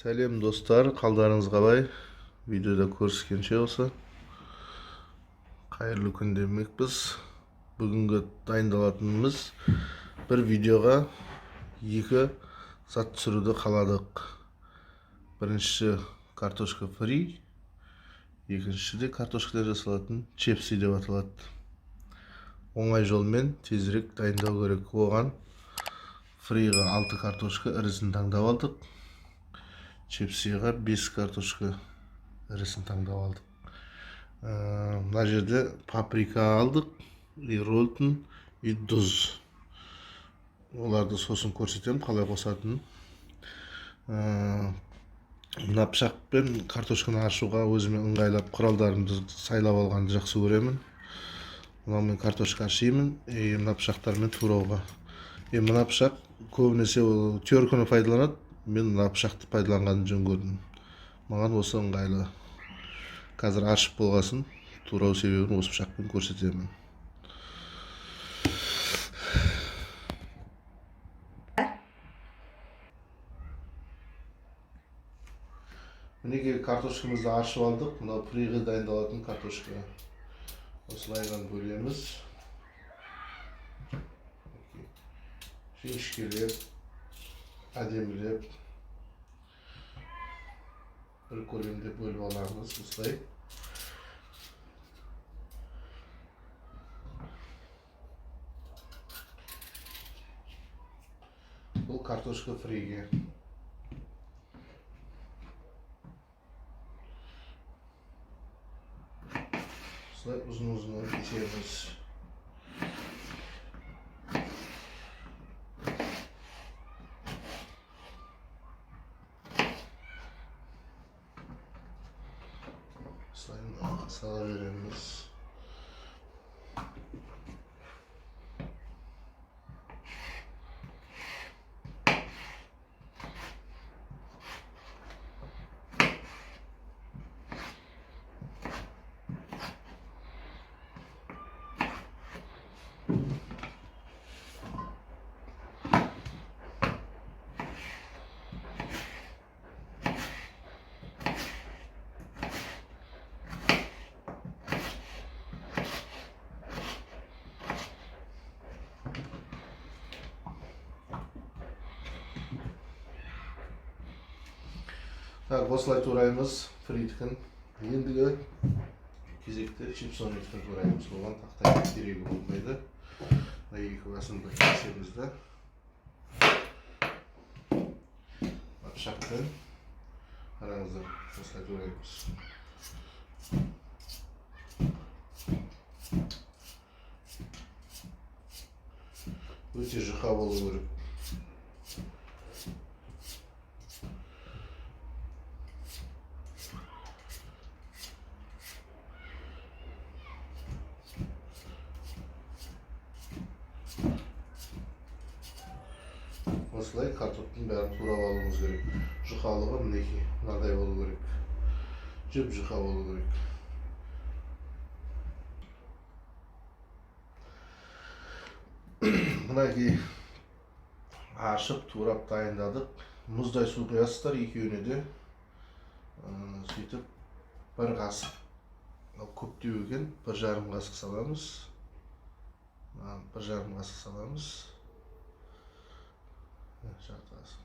Сәлем достар, қалдарыңыз қалай? Видеода көріскенше болса. Қайырлы күн демекпіз. Бүгінгі дайындалатынымыз бір видеоға екі зат түсіруді қаладық. Біріншісі картошка фри, екіншісі де картошкадан жасалатын чипсы деп аталады. Оңай жолмен тезірек дайындау керек. Оған фриға 6 картошка ірісін таңдап алдық. Чипсыға 5 картошка ірісін таңдап алдық. Мына жерде паприка алдық, и ролтон, и тұз. Оларды сосын көрсетемін қалай қосатынын. Мына пышақпен картошканы ашуға өзіме ыңғайлап құралдарымды сайлап алғанды жақсы көремін. Мынамен картошка ашимын, мына пышақтармен турауға. Мына пышақ көбінесе теркіні пайдаланады. Мен мына пышақты пайдаланғанды жөн көрдім. Маған осы ыңғайлы. Қазір ашып болғасын, турау себебін осы пышақпен көрсетемін. Мінеки картошкамызды ашып алдық. Мына фриге дайындалатын картошка. Осылайдан бөлеміз. Жіңішкелеп, әдемілеп, бір көлемде бөліп аламыз. Осылай. Бұл картошка фриге. Осылай ұзын-ұзын кесеміз. Sala veremiz. Осылай тураймыз фриткін. Ендігі кезекті чипсониткін тураймыз. Оған тақтай керегі болмайды. Екі басын бір кесемізді. Пышақпен қараңыздар, осылай тураймыз. Өте жұқа болу керек. Осылай картоптың бәрін турап алуымыз керек. Жұқалығы мінекей мынадай болу керек. Жіп жұқа болу керек. Мінекей ашып турап дайындадық. Мұздай су құясыздар екеуіне де. Сөйтіп бір қасық, көптеу екен, 1,5 қасық саламыз. 1,5 қасық саламыз.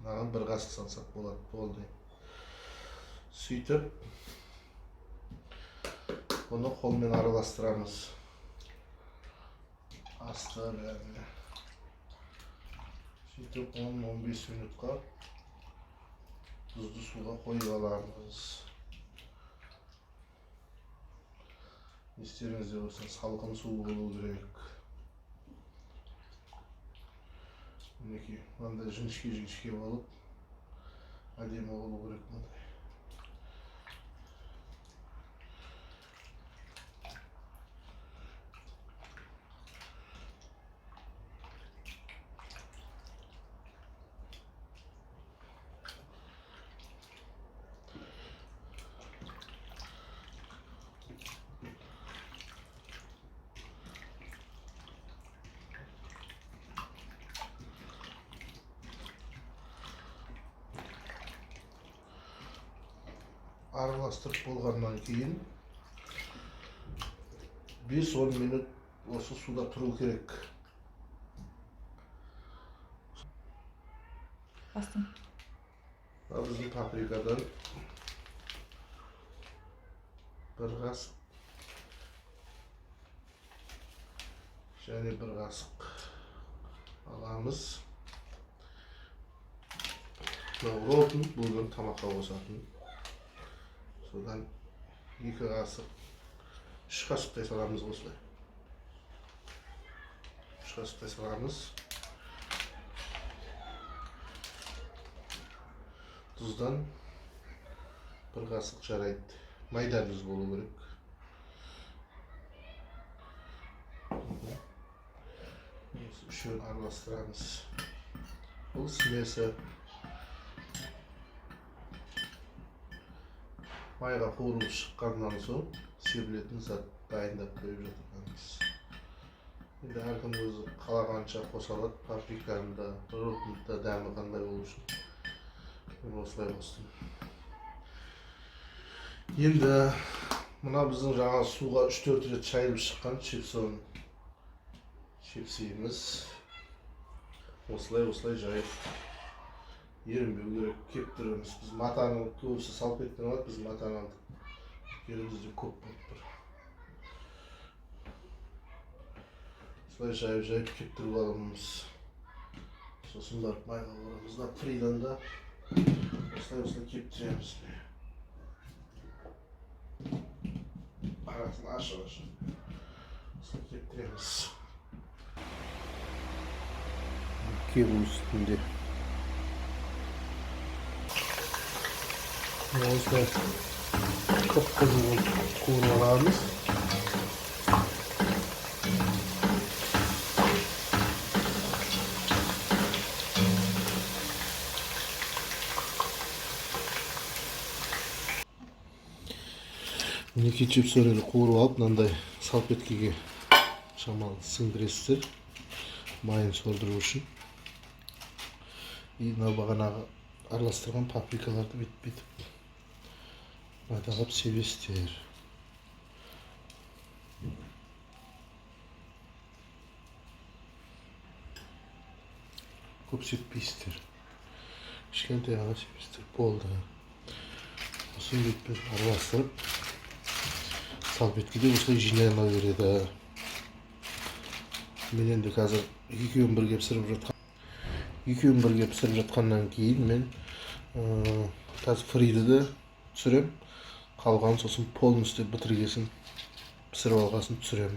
Маған 1 қасық салсақ болады, болды. Сөйтіп оны қолмен араластырамыз. Асты бәріне. Сөйтіп 10-15 минутқа тұзды суға қойып аламыз. Естеріңізде болсын, салқын су болу керек. Мінекей, мынандай жіңішке болып, әдемі болу керек мындай. aralastırıp bolgandan keyin 5-10 minut osu suda turu kerek. Bastım. Bizim paprikadan bir qasık және bir qasık alamiz. Ro'tun bugün tamaqqa qo'shатын. Sodan 2 qasık 3 qasıqday salamiz osылay. 3 qasıqday salamiz. Tuzdan 1 qasık jaraydi. Maydanız bolu gerek. Şöyle aralastıramiz. Bu smesi mayga qo'yilib chiqqandan so'ng sevilетін zat dayındap qo'yib жатырмыз. Endi har kim o'zi qalagancha qo'sha oladi. Paprikani da, ro'tni da dami qanday bo'lishi. Men osılay bostım. Endi mına bizning жаңа suga 3-4 ret chayilib chiqqan chipsimiz. Osılay jayıp erinbeu gerek. Keptirimiz. Biz matani көбісі салып кеткен алады. Biz matani aldık. Yerimizde көп болып. Osılay jayıp keptirip alamыз. Sosun barıp mayga qo'yamiz da fridan da osılay keptiremiz. Arasını aşağı. Osılay keptiremiz. Kebul üstünde. Osılay kıpkızıl kavurmalarımız. Miniki chipslarni qovurib olib, mындай salpetkege шамалы сіңдіресіздер. Майын сордыру үшін. Мына бағанағы араластырған паприкаларды бүйтіп майдалап себесіздер. Көп сеппейсіздер. Кішкентай ғана себесіздер. Болды. Осыны бүйтіп араластырып салфеткеде осылай жинала береді. Мен енді қазір екеуін бірге пісіріп жатқаннан кейін мен қазір фрийді түсірем. Қалған сосын полностью бітіргесін пісіріп алғасын түсірем.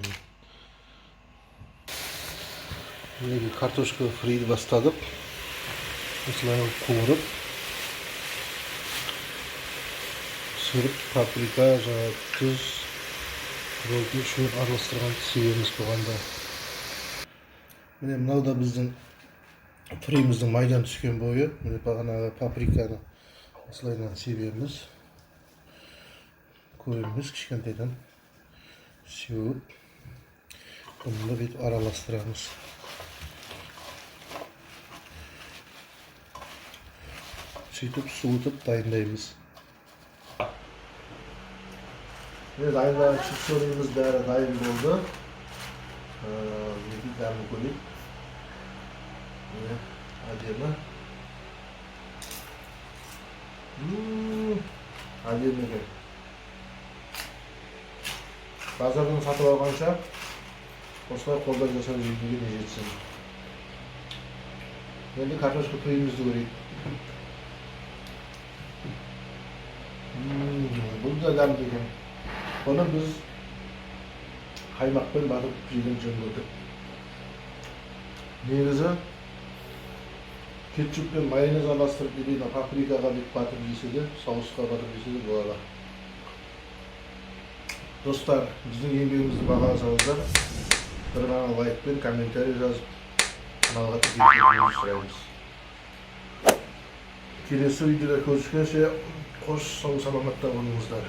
Мінеки картошка фрийді бастадық. Осылай қуырып түсіріп паприка, жаңа тұз, ro'tni шөп араластырған себеміз болғанда. Міне мынау да біздің фрийіміздің майдан түскен бойы. Міне бағанағы паприканы осылайдан себеміз. Көреміз кішкентайдан сеуіп. Бұны да бүйтіп араластырамыз. Сөйтіп суытып дайындаймыз. Mine dayınlanan chipslarımız bari dayın oldu. Bir tane koyup. Adem'e. Adem'e gel. Pazardan satıp algancha osılay koldan жасап жеуге жетсін. Енді картошка фрийімізді көрейік. Бұл да дәмді екен. Bunu biz kaymakpен batırıp jegen жөн көрдік. Негізі кетчуп пен майонез араластырып или паприкаға бүйтіп батырып жесе де, соусқа батырып жесе де болады. Достар, біздің еңбегімізді бағаласаңыздар, бір ғана лайк пен комментарий жазып, каналға тіркелуіңізді сұраймыз. Келесі видеода көріскенше қош сау саламатта болыңыздар.